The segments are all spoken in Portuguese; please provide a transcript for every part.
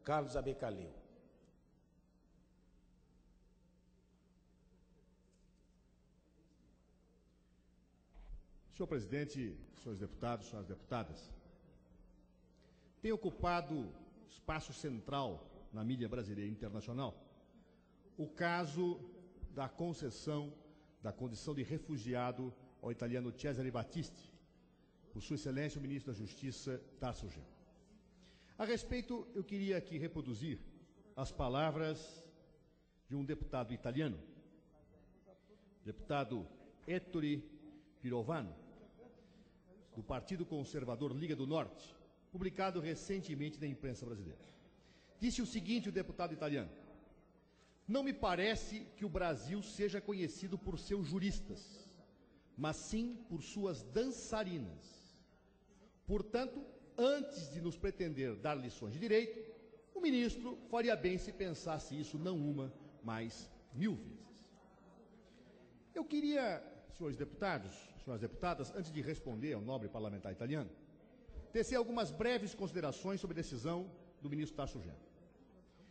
Carlos Abecalil. Senhor presidente, senhores deputados, senhoras deputadas, tem ocupado espaço central na mídia brasileira e internacional o caso da concessão da condição de refugiado ao italiano Cesare Battisti, por Sua Excelência o Ministro da Justiça, Tarso Genro. A respeito, eu queria aqui reproduzir as palavras de um deputado italiano, deputado Ettore Pirovano, do Partido Conservador Liga do Norte, publicado recentemente na imprensa brasileira. Disse o seguinte, o deputado italiano: não me parece que o Brasil seja conhecido por seus juristas, mas sim por suas dançarinas. Portanto, antes de nos pretender dar lições de direito, o ministro faria bem se pensasse isso não uma, mas 1000 vezes. Eu queria, senhores deputados, senhoras deputadas, antes de responder ao nobre parlamentar italiano, tecer algumas breves considerações sobre a decisão do ministro Tarso Genro.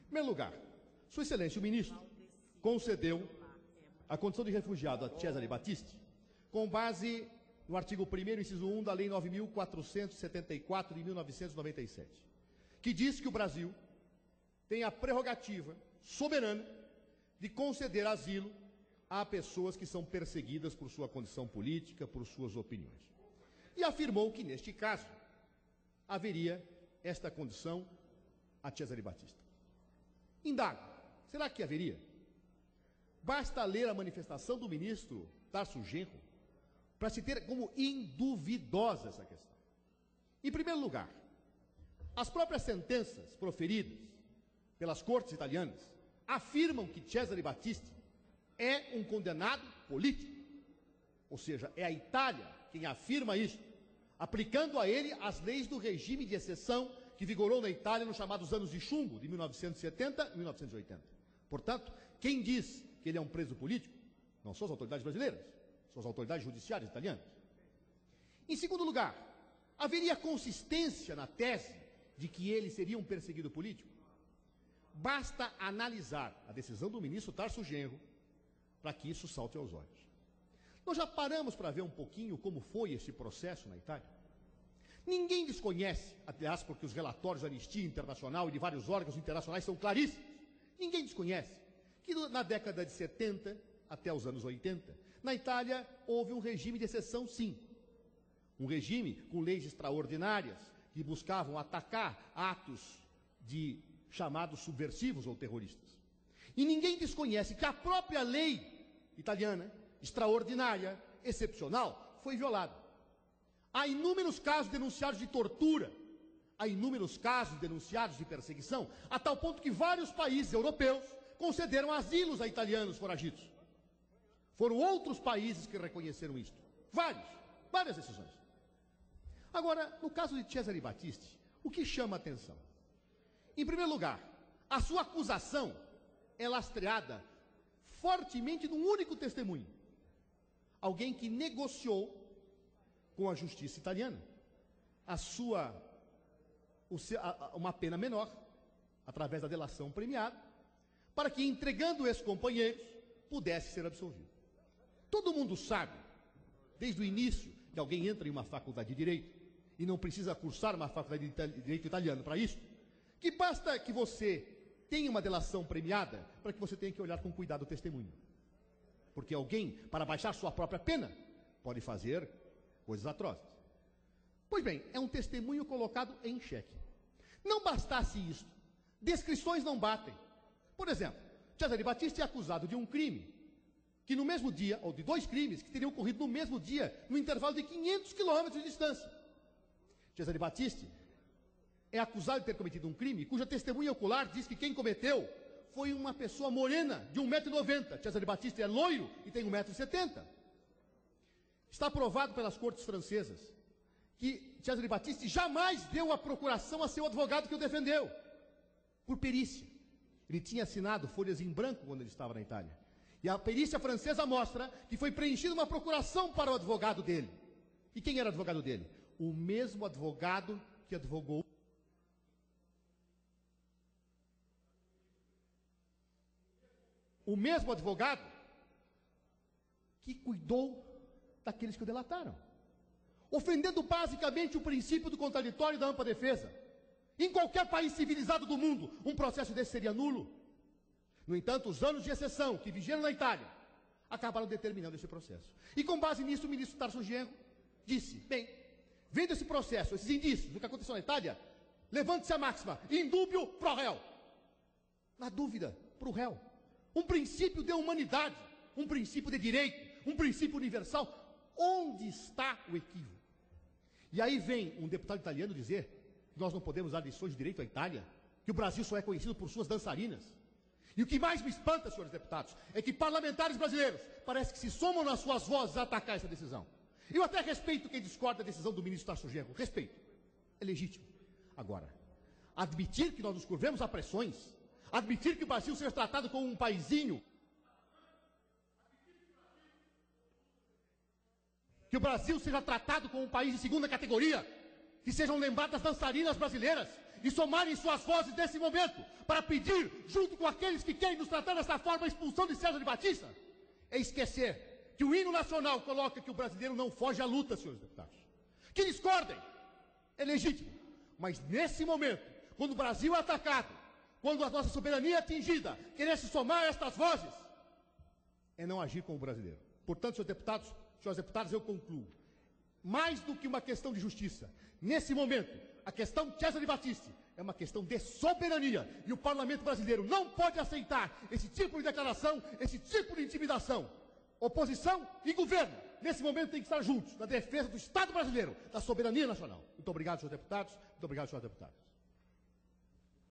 Em primeiro lugar, Sua Excelência o Ministro concedeu a condição de refugiado a Cesare Battisti com base no artigo 1º, inciso 1 da Lei 9.474 de 1997, que diz que o Brasil tem a prerrogativa soberana de conceder asilo a pessoas que são perseguidas por sua condição política, por suas opiniões. E afirmou que, neste caso, haveria esta condição a Cesare Battisti. Indago, será que haveria? Basta ler a manifestação do ministro Tarso Genro para se ter como induvidosa essa questão. Em primeiro lugar, as próprias sentenças proferidas pelas cortes italianas afirmam que Cesare Battisti é um condenado político. Ou seja, é a Itália quem afirma isso, aplicando a ele as leis do regime de exceção que vigorou na Itália nos chamados anos de chumbo, de 1970 e 1980. Portanto, quem diz que ele é um preso político não são as autoridades brasileiras, são as autoridades judiciárias italianas. Em segundo lugar, haveria consistência na tese de que ele seria um perseguido político? Basta analisar a decisão do ministro Tarso Genro para que isso salte aos olhos. Nós já paramos para ver um pouquinho como foi esse processo na Itália? Ninguém desconhece, aliás, porque os relatórios da Anistia Internacional e de vários órgãos internacionais são claríssimos. Ninguém desconhece que na década de 70 até os anos 80, na Itália houve um regime de exceção, sim. Um regime com leis extraordinárias que buscavam atacar atos de chamados subversivos ou terroristas. E ninguém desconhece que a própria lei italiana, extraordinária, excepcional, foi violada. Há inúmeros casos denunciados de tortura, há inúmeros casos denunciados de perseguição, a tal ponto que vários países europeus concederam asilos a italianos foragidos. Foram outros países que reconheceram isto. Várias decisões. Agora, no caso de Cesare Battisti, o que chama a atenção? Em primeiro lugar, a sua acusação é lastreada fortemente num único testemunho. Alguém que negociou com a justiça italiana uma pena menor, através da delação premiada, para que, entregando esses companheiros, pudesse ser absolvido. Todo mundo sabe, desde o início, que alguém entra em uma faculdade de Direito, e não precisa cursar uma faculdade de Direito italiano para isso, que basta que você tenha uma delação premiada para que você tenha que olhar com cuidado o testemunho. Porque alguém, para baixar sua própria pena, pode fazer coisas atrozes. Pois bem, é um testemunho colocado em xeque. Não bastasse isto, descrições não batem. Por exemplo, Cesare Battisti é acusado de um crime que no mesmo dia, ou de 2 crimes que teriam ocorrido no mesmo dia, no intervalo de 500 quilômetros de distância. Cesare Battisti é acusado de ter cometido um crime cuja testemunha ocular diz que quem cometeu foi uma pessoa morena de 1,90 m. Cesare Battisti é loiro e tem 1,70 m. Está provado pelas cortes francesas que Cesare Battisti jamais deu a procuração a seu advogado que o defendeu, por perícia. Ele tinha assinado folhas em branco quando ele estava na Itália. E a perícia francesa mostra que foi preenchida uma procuração para o advogado dele. E quem era o advogado dele? O mesmo advogado que advogou o mesmo advogado que cuidou daqueles que o delataram, ofendendo basicamente o princípio do contraditório e da ampla defesa. Em qualquer país civilizado do mundo, um processo desse seria nulo. No entanto, os anos de exceção que vigiaram na Itália acabaram determinando esse processo. E com base nisso, o ministro Tarso Genro disse: bem, vendo esse processo, esses indícios do que aconteceu na Itália, levante-se a máxima, indúbio pro réu. Na dúvida, pro réu. Um princípio de humanidade, um princípio de direito, um princípio universal. Onde está o equívoco? E aí vem um deputado italiano dizer que nós não podemos dar lições de direito à Itália, que o Brasil só é conhecido por suas dançarinas. E o que mais me espanta, senhores deputados, é que parlamentares brasileiros parece que se somam nas suas vozes a atacar essa decisão. Eu até respeito quem discorda da decisão do ministro Tarso Genro, respeito, é legítimo. Agora, admitir que nós nos curvemos a pressões, admitir que o Brasil seja tratado como um paizinho, que o Brasil seja tratado como um país de segunda categoria, que sejam lembradas dançarinas brasileiras e somarem suas vozes nesse momento para pedir, junto com aqueles que querem nos tratar dessa forma, a expulsão de César de Batista, é esquecer que o hino nacional coloca que o brasileiro não foge à luta, senhores deputados. Que discordem, é legítimo, mas nesse momento, quando o Brasil é atacado, quando a nossa soberania é atingida, querer se somar a estas vozes, é não agir como brasileiro. Portanto, senhores deputados, eu concluo. Mais do que uma questão de justiça, nesse momento, a questão de César de Batista é uma questão de soberania. E o parlamento brasileiro não pode aceitar esse tipo de declaração, esse tipo de intimidação. Oposição e governo, nesse momento, têm que estar juntos na defesa do Estado brasileiro, da soberania nacional. Muito obrigado, senhores deputados. Muito obrigado, senhores deputados.